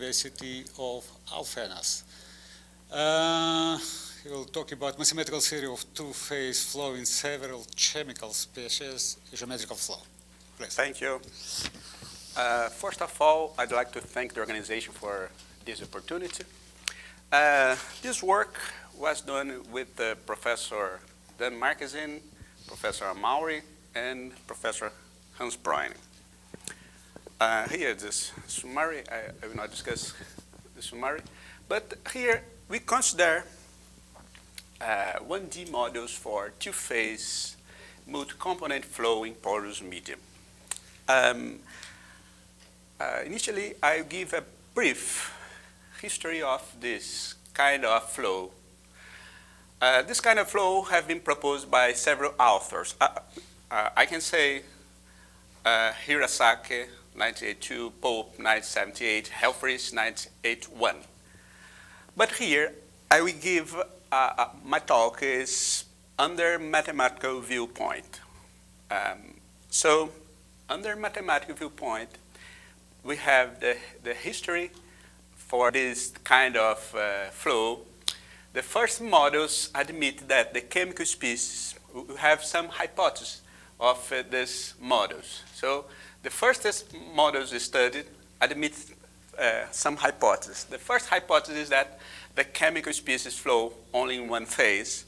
University of Alphenas. He will talk about mathematical theory of two-phase flow in several chemical species, geometrical flow. Please. Thank you. First of all, I'd like to thank the organization for this opportunity. This work was done with Professor Dan Marchesin, Professor Maury, and Professor Hans Bruining. Here is this summary. I will not discuss the summary, but here we consider 1D models for two-phase multi-component flow in porous medium. Initially, I give a brief history of this kind of flow. This kind of flow has been proposed by several authors. I can say Hirasaki, 1982, Pope, 1978, Helfrich, 1981. But here, I will give my talk is under mathematical viewpoint. So, under mathematical viewpoint, we have the history for this kind of flow. The first models admit that the chemical species have some hypotheses of these models. So, the first models studied admit some hypotheses. The first hypothesis is that the chemical species flow only in one phase.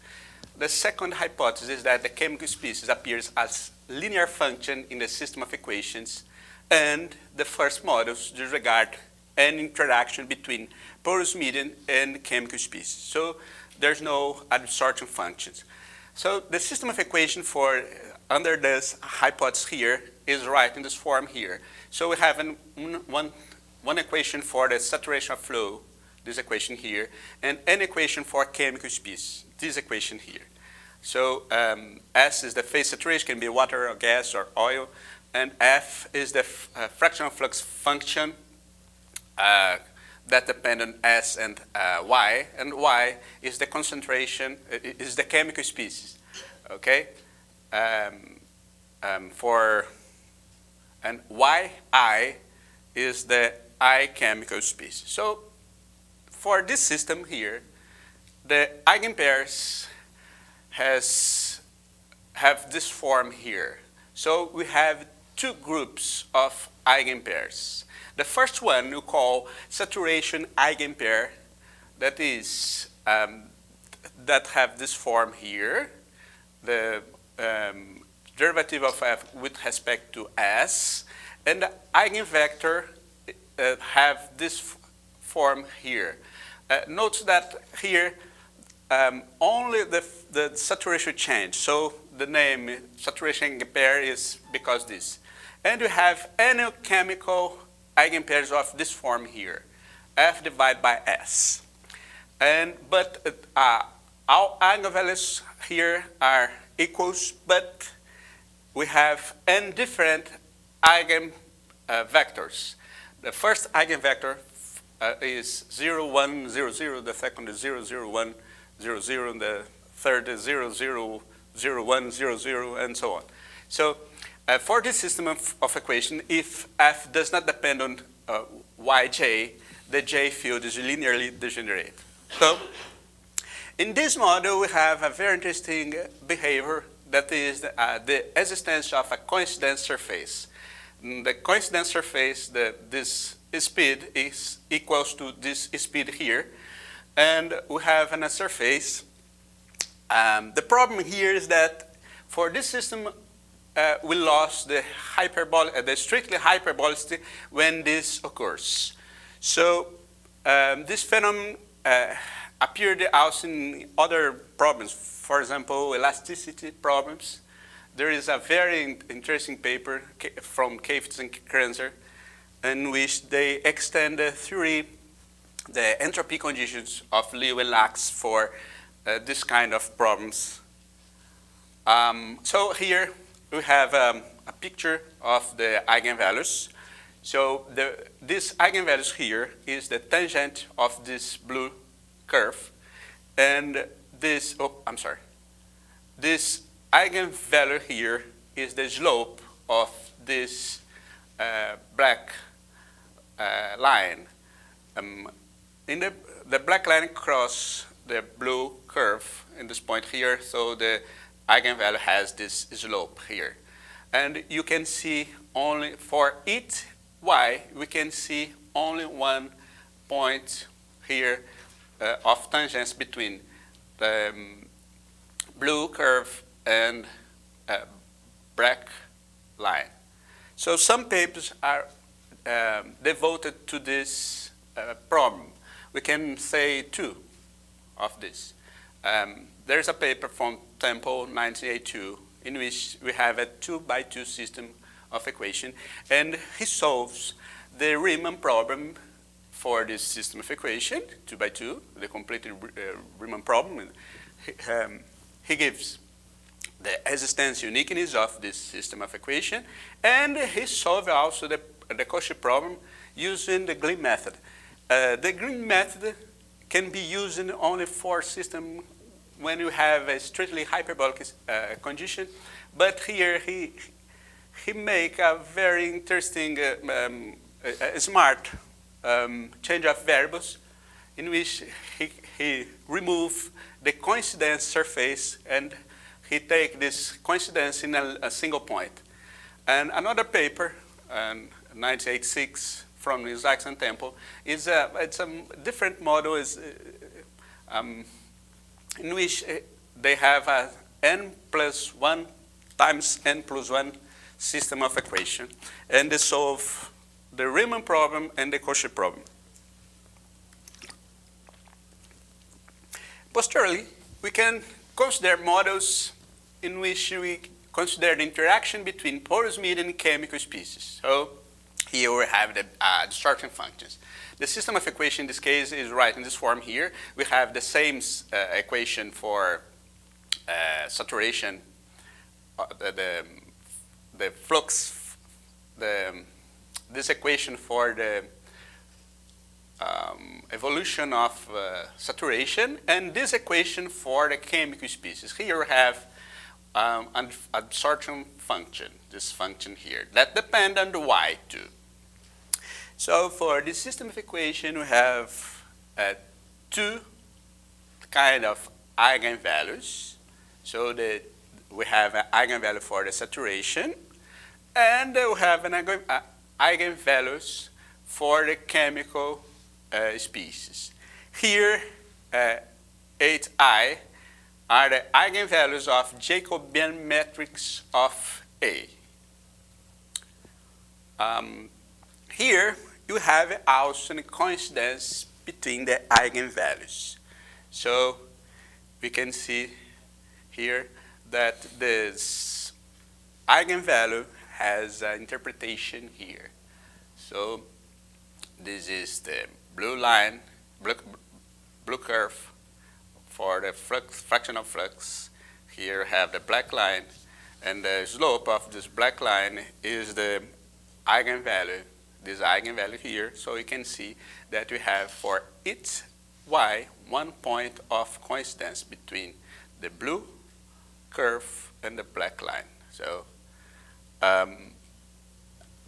The second hypothesis is that the chemical species appears as linear function in the system of equations, and the first models disregard any interaction between porous medium and chemical species. So there's no absorption functions. So the system of equation for under this hypothesis here is right in this form here. So we have one equation for the saturation of flow, this equation here, and an equation for chemical species, this equation here. So S is the phase saturation, can be water or gas or oil, and F is the fractional flux function that depend on S and Y is the concentration, is the chemical species, okay? And YI is the I chemical species. So for this system here, the eigenpairs have this form here. So we have two groups of eigenpairs. The first one we call saturation eigenpair, that is that have this form here. The derivative of f with respect to s, and the eigenvector have this form here. Note that here only the saturation change, so the name saturation eigenpair is because this. And we have any chemical eigenpairs of this form here, f divided by s. But our eigenvalues here are equals, but we have n different eigenvectors. The first eigenvector is 0, 1, 0, 0. The second is 0, 0, 1, 0, 0. And the third is 0, 0, 0, 1, 0, 0, and so on. So for this system of equation, if f does not depend on yj, the j field is linearly degenerate. So in this model, we have a very interesting behavior that is the existence of a coincidence surface. The coincidence surface, this speed is equals to this speed here, and we have a surface. The problem here is that for this system, we lost the strictly hyperbolicity when this occurs. So this phenomenon appeared also in other problems. For example, elasticity problems. There is a very interesting paper from Kafitz and Kranzer in which they extend the theory, the entropy conditions of Liu and Lax for this kind of problems. So here we have a picture of the eigenvalues. So this eigenvalues here is the tangent of this blue curve, and this, this eigenvalue here is the slope of this black line. In the black line cross the blue curve in this point here, so the eigenvalue has this slope here. And you can see only for each y, we can see only one point here of tangents between the blue curve and black line. So some papers are devoted to this problem. We can say two of this. There's a paper from Temple, 1982, in which we have a 2x2 system of equation, and he solves the Riemann problem for this system of equation, 2x2, the complete Riemann problem. He gives the existence uniqueness of this system of equation, and he solved also the Cauchy problem using the Green method. The Green method can be used only for system when you have a strictly hyperbolic condition, but here he make a very interesting, smart change of variables in which he remove the coincidence surface and he take this coincidence in a single point. And another paper, 1986, from Isaacs and Temple, it's a different model in which they have a n+1 times n+1 system of equation, and they solve the Riemann problem and the Cauchy problem. Posteriorly, we can consider models in which we consider the interaction between porous medium and chemical species. So here we have the distortion functions. The system of equation in this case is right in this form here. We have the same equation for saturation, the flux, this equation for the evolution of saturation, and this equation for the chemical species. Here we have an absorption function, this function here, that depends on the y too. So for this system of equation, we have two kind of eigenvalues. So we have an eigenvalue for the saturation, and we have an eigenvalues for the chemical species. Here, 8i are the eigenvalues of Jacobian matrix of A. Here, you have also a coincidence between the eigenvalues. So we can see here that this eigenvalue has an interpretation here. So this is the blue line, blue curve for the flux, fraction of flux. Here we have the black line, and the slope of this black line is the eigenvalue, this eigenvalue here. So you can see that we have for each y 1 point of coincidence between the blue curve and the black line. So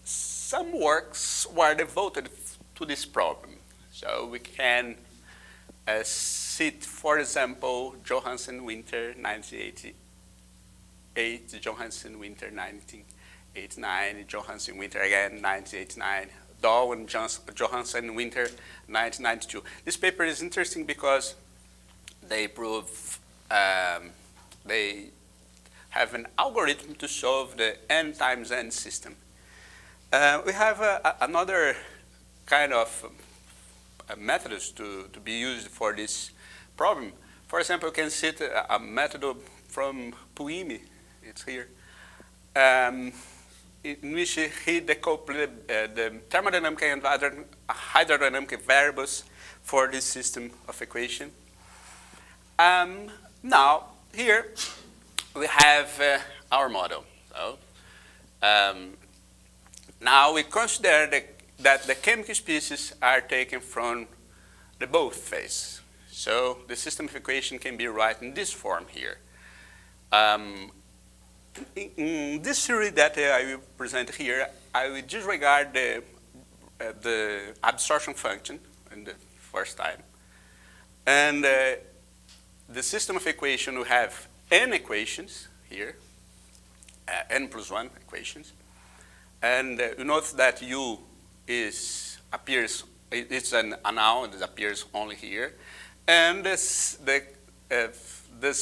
some works were devoted to this problem. So we can cite, for example, Johansen-Winter 1988, Johansen-Winter 1989, Johansen-Winter again 1989, Dahl and Johansen-Winter 1992. This paper is interesting because they prove they have an algorithm to solve the n times n system. We have another kind of methods to be used for this problem. For example, you can cite a method from Puimi, it's here, in which he decoupled the thermodynamic and hydrodynamic variables for this system of equation. Now, here we have our model. So, now we consider that the chemical species are taken from the both phase. So the system of equation can be written in this form here. In this theory that I will present here, I will disregard the absorption function, in the first time. And the system of equation, we have n equations here, n plus 1 equations. And you notice that u appears, it's a noun that appears only here. And these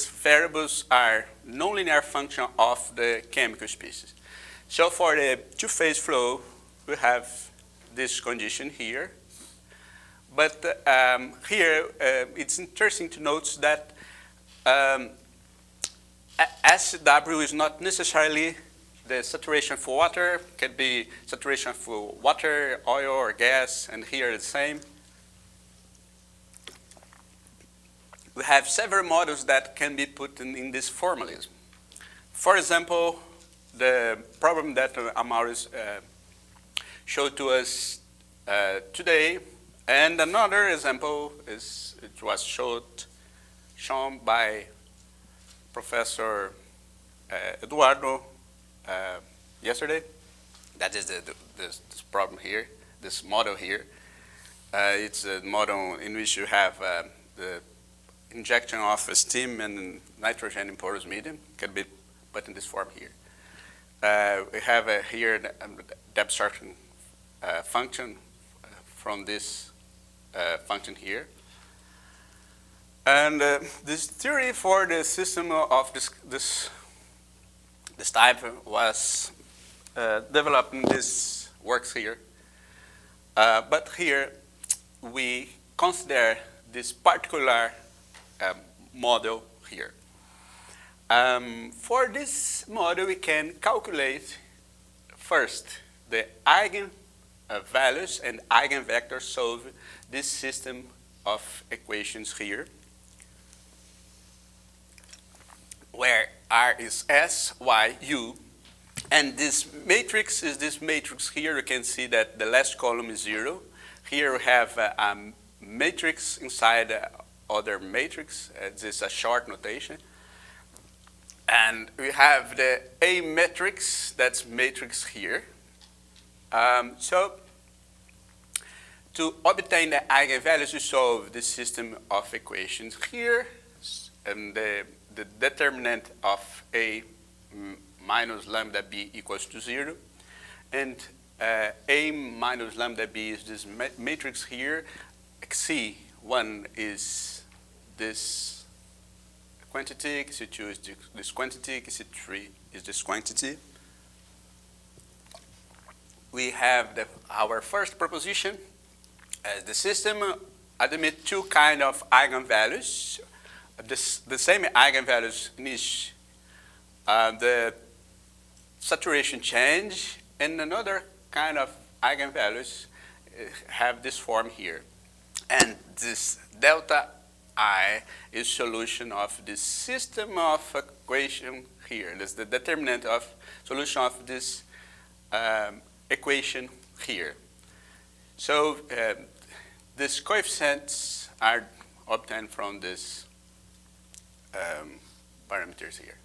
variables are nonlinear function of the chemical species. So for the two-phase flow, we have this condition here. But here, it's interesting to note that SW is not necessarily the saturation for water. It can be saturation for water, oil, or gas, and here the same. We have several models that can be put in this formalism. For example, the problem that Amaris showed to us today, and another example it was shown by Professor Eduardo yesterday. That is this problem here, this model here. It's a model in which you have the injection of steam and nitrogen in porous medium. Can be put in this form here. We have here the abstraction function from this function here. And this theory for the system of this type was developed in this works here. But here we consider this particular model here. For this model, we can calculate first the eigenvalues and eigenvectors, solve this system of equations here, where R is S, Y, U, and this matrix is this matrix here. You can see that the last column is 0. Here we have a matrix inside other matrix. This is a short notation. And we have the A matrix, that's matrix here. So to obtain the eigenvalues, you solve this system of equations here, and the determinant of A minus lambda B equals to 0. And A minus lambda B is this matrix here. C1 is this quantity, C2 is this quantity, C3 is this quantity. We have our first proposition. The system admits two kinds of eigenvalues. The same eigenvalues in each the saturation change, and another kind of eigenvalues have this form here. And this delta I is solution of this system of equation here. This is the determinant of solution of this equation here. So these coefficients are obtained from these parameters here.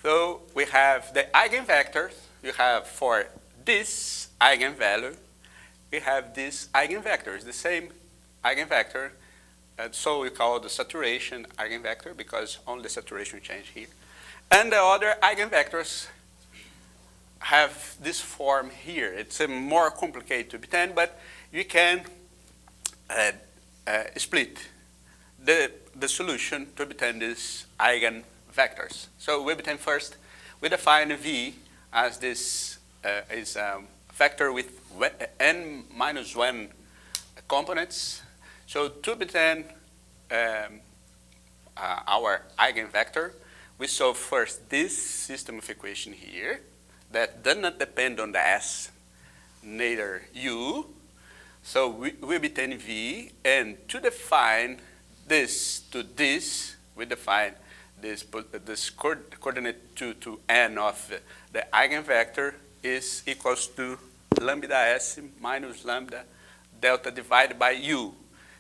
So we have the eigenvectors. You have for this eigenvalue, we have this eigenvector. It's the same eigenvector. So we call the saturation eigenvector because only saturation change here. And the other eigenvectors have this form here. It's more complicated to obtain, but you can split the solution to obtain these eigenvectors. So we obtain first, we define V as this is a vector with n minus 1 components. So to obtain our eigenvector, we solve first this system of equation here that does not depend on the S, neither U. So we obtain V, and to define this to this, we define this coordinate to n of the eigenvector is equals to lambda S minus lambda delta divided by U.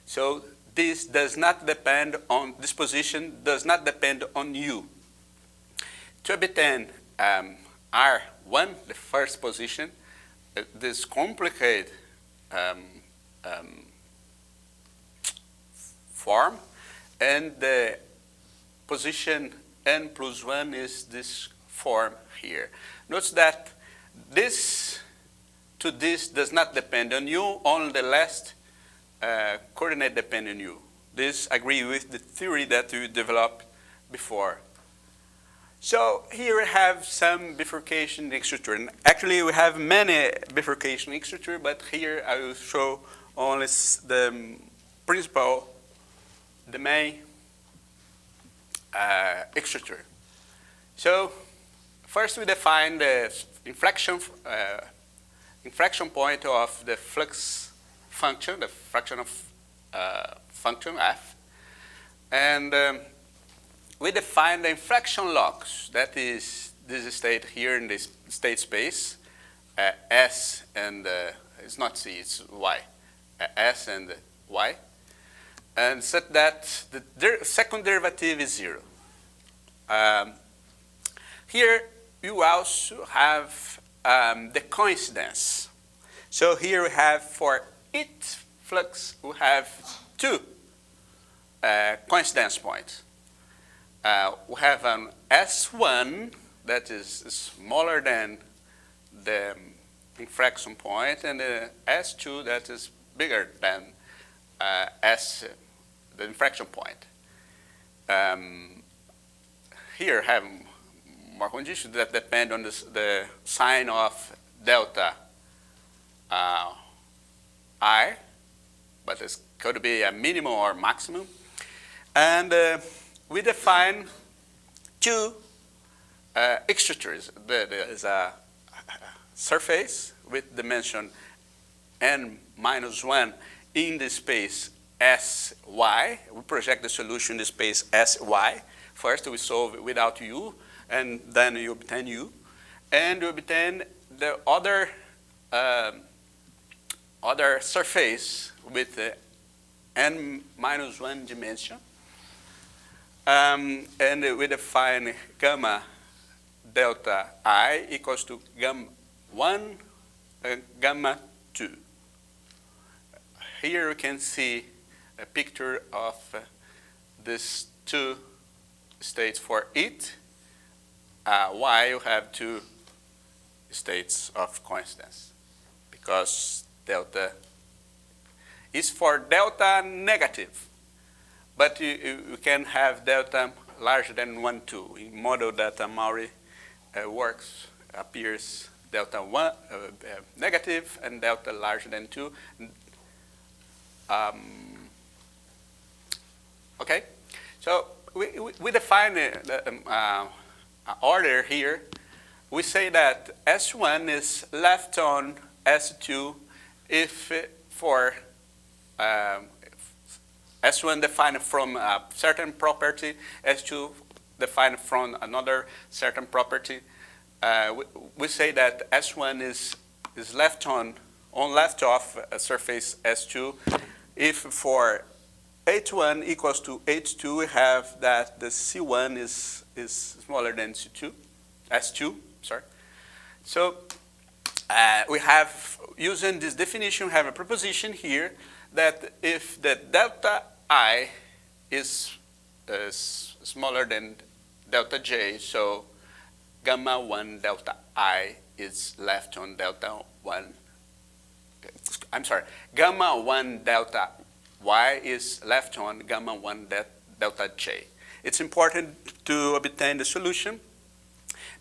So this does not depend on, this position does not depend on U. To obtain R1, the first position, this complicated form, and the position n plus 1 is this form here. Notice that this to this does not depend on you, only the last coordinate depend on you. This agree with the theory that we developed before. So here we have some bifurcation structure. And actually, we have many bifurcation structure, but here I will show only the principal, the main structure. So first we define the inflection point of the flux function, the fraction of function f, and we define the inflection locus, that is this state here in this state space, S and, it's not C, it's Y, S and Y, and such that the second derivative is 0. Here you also have the coincidence. So here we have for each flux, we have two coincidence points. We have an S1 that is smaller than the inflection point, and the S2 that is bigger than the inflection point. Here I have more conditions that depend on the sign of delta I, but it could be a minimum or maximum. And we define two structures. There is a surface with dimension n minus 1 in the space Sy. We project the solution in the space Sy. First we solve without u, and then you obtain u. And you obtain the other surface with n minus 1 dimension. And we define gamma delta I equals to gamma 1 gamma 2. Here you can see a picture of these two states for it. Why you have two states of coincidence? Because delta is for delta negative. But you can have delta larger than 1, 2. In model that Mauri works, appears delta 1 negative and delta larger than 2. Okay, so we define the order here. We say that S1 is left on S2 if for S1 defined from a certain property, S2 defined from another certain property. We say that S1 is left on left of a surface S2 if for H1 equals to H2, we have that the C1 is smaller than S2, sorry. So we have, using this definition, we have a proposition here that if the delta I is smaller than delta J, so gamma 1 delta I is left on delta 1. I'm sorry, gamma 1 delta Y is left on gamma 1 delta J. It's important to obtain the solution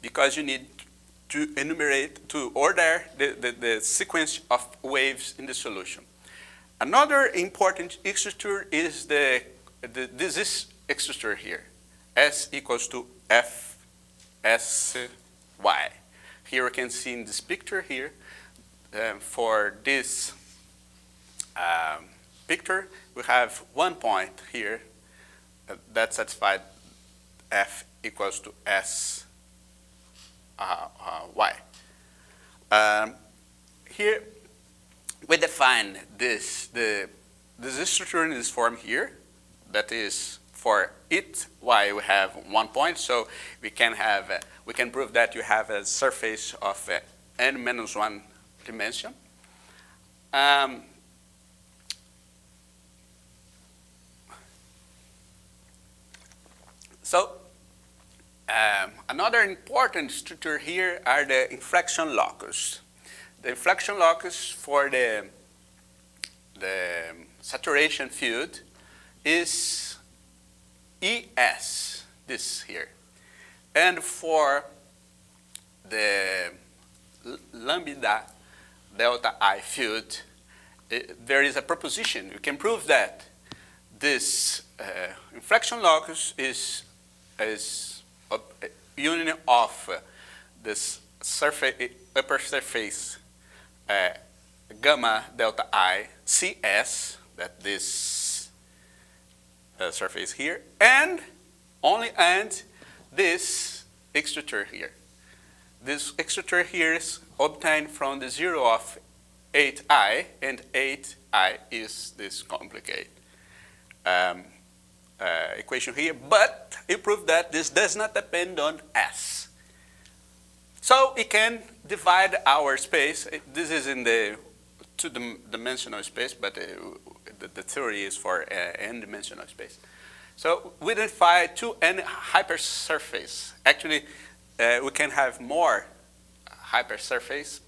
because you need to enumerate, to order the sequence of waves in the solution. Another important structure is this structure here, S equals to F S Y. Here you can see in this picture here, for this picture, we have one point here that satisfies F equals to S Y. Here we define this structure in this form here. That is for it Y we have 1 point, so we can prove that you have a surface of n minus 1 dimension. So another important structure here are the inflection locus. The inflection locus for the saturation field is ES, this here. And for the lambda delta I field, there is a proposition. You can prove that this inflection locus is a union of this upper surface gamma delta I CS, that this surface here, and only this extruder here. This extruder here is obtained from the 0 of 8i, and 8i is this complicated equation here, but you prove that this does not depend on S. So we can divide our space. This is in the two-dimensional space, but the theory is for n-dimensional space. So we identify two n hypersurface. Actually, we can have more hypersurface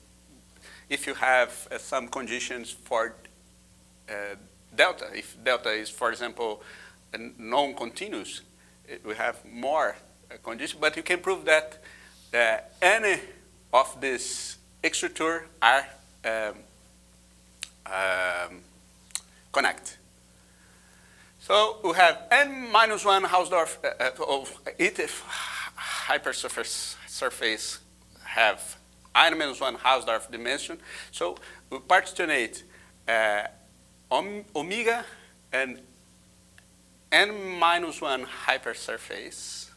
if you have some conditions for delta. If delta is, for example, non-continuous, we have more conditions. But you can prove that any of these extruder are connect. So we have n-1 Hausdorff hypersurface have n-1 Hausdorff dimension. So we partitulate omega and n-1 hypersurface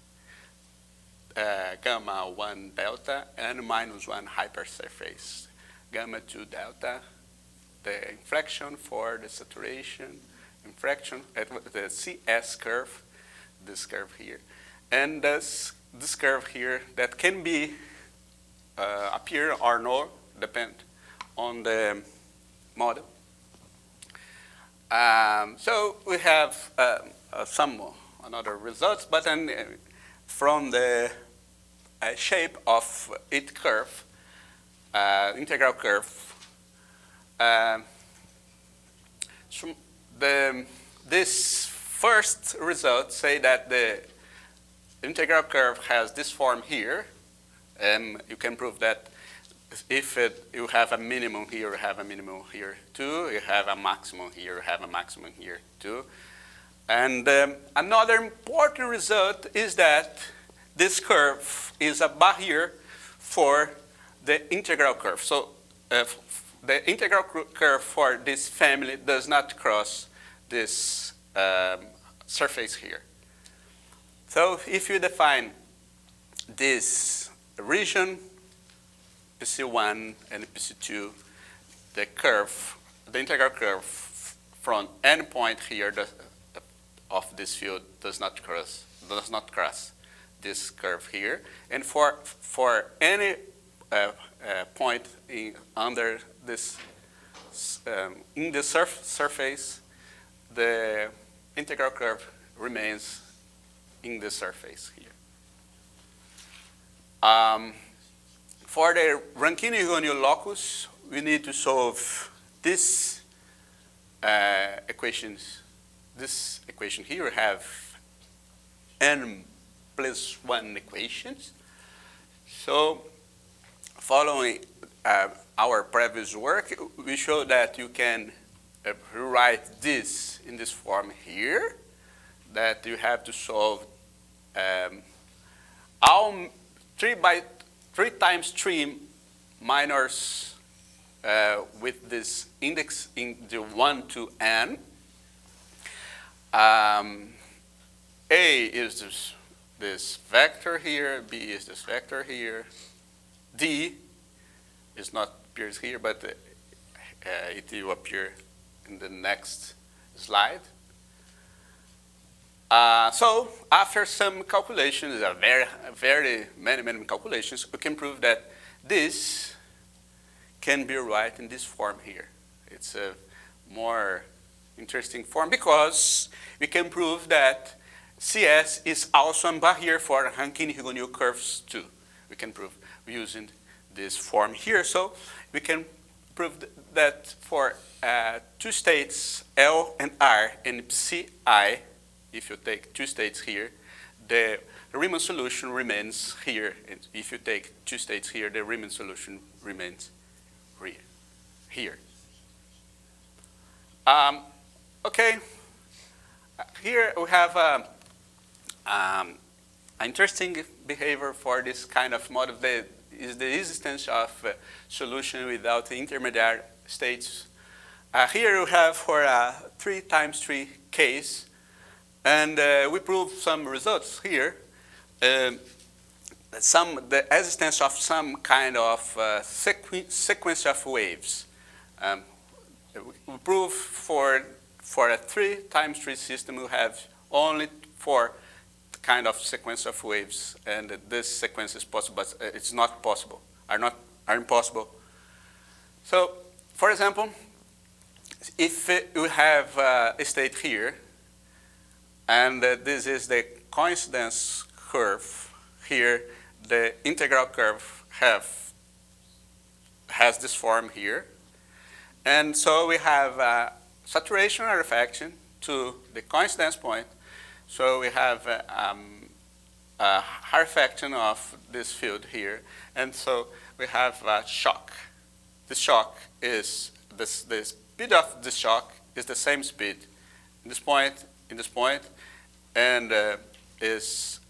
gamma 1 delta, n-1 hypersurface gamma 2 delta, the inflection for the saturation, inflection at the CS curve, this curve here, and this curve here that can be appear or not, depend on the model. So we have some another results, but then from the shape of its curve, integral curve, so this first result say that the integral curve has this form here, and you can prove that if you have a minimum here, you have a minimum here too, you have a maximum here, you have a maximum here too. And another important result is that this curve is a barrier for the integral curve. So the integral curve for this family does not cross this surface here. So if you define this region, PC1 and PC2, the curve, the integral curve from any point here of this field does not cross this curve here, and for any point under this in the surface, the integral curve remains in the surface here. For the Rankine-Hugoniot locus, we need to solve this equations. This equation here we have n+1 equations. So following our previous work, we show that you can rewrite this in this form here, that you have to solve all 3 times 3 minors with this index in the 1 to n. A is this vector here, B is this vector here, D is not appears here, but it will appear in the next slide. So after some calculations, many calculations, we can prove that this can be right in this form here. It's a more interesting form because we can prove that CS is also a barrier for Rankine-Hugoniot curves too. We can prove using this form here. So we can prove that for two states, L and R, and Ci, if you take two states here, the Riemann solution remains here. And if you take two states here, the Riemann solution remains here. Okay, here we have an interesting behavior for this kind of model. Is the existence of solution without the intermediate states. Here we have for a 3×3 case, and we prove some results here. The existence of some kind of sequence of waves. We prove for a 3×3 system we have only 4 kind of sequence of waves, and this sequence is possible, but it's not possible, are impossible. So, for example, if you have a state here, and this is the coincidence curve here, the integral curve has this form here, and so we have saturation or rarefaction to the coincidence point. So we have a rarefaction of this field here, and so we have a shock. The shock is the speed of the shock is the same speed in this point, and is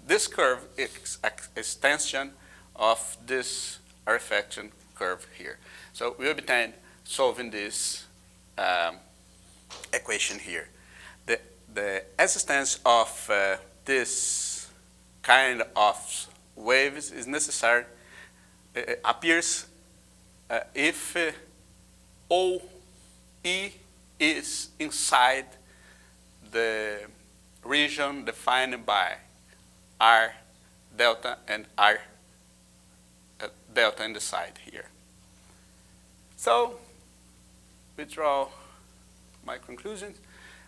this curve is extension of this rarefaction curve here. So we obtain solving this equation here. The existence of this kind of waves is necessary. It appears if OE is inside the region defined by R delta and R delta in the side here. So we draw my conclusions.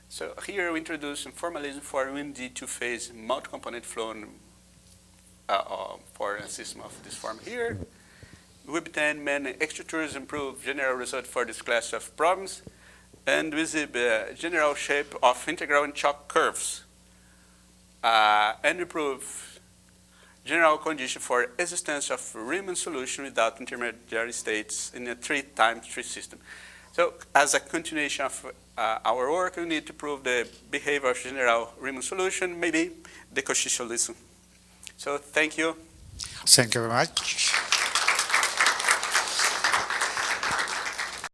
So here we introduce formalism for UND two-phase multi-component flow for a system of this form here. We obtain many extra improve general result for this class of problems, and with the general shape of integral and shock curves, and we prove general condition for existence of Riemann solution without intermediary states in a 3×3 system. So as a continuation of our work, we need to prove the behavior of general Riemann solution, maybe the Cauchy solution. So thank you. Thank you very much.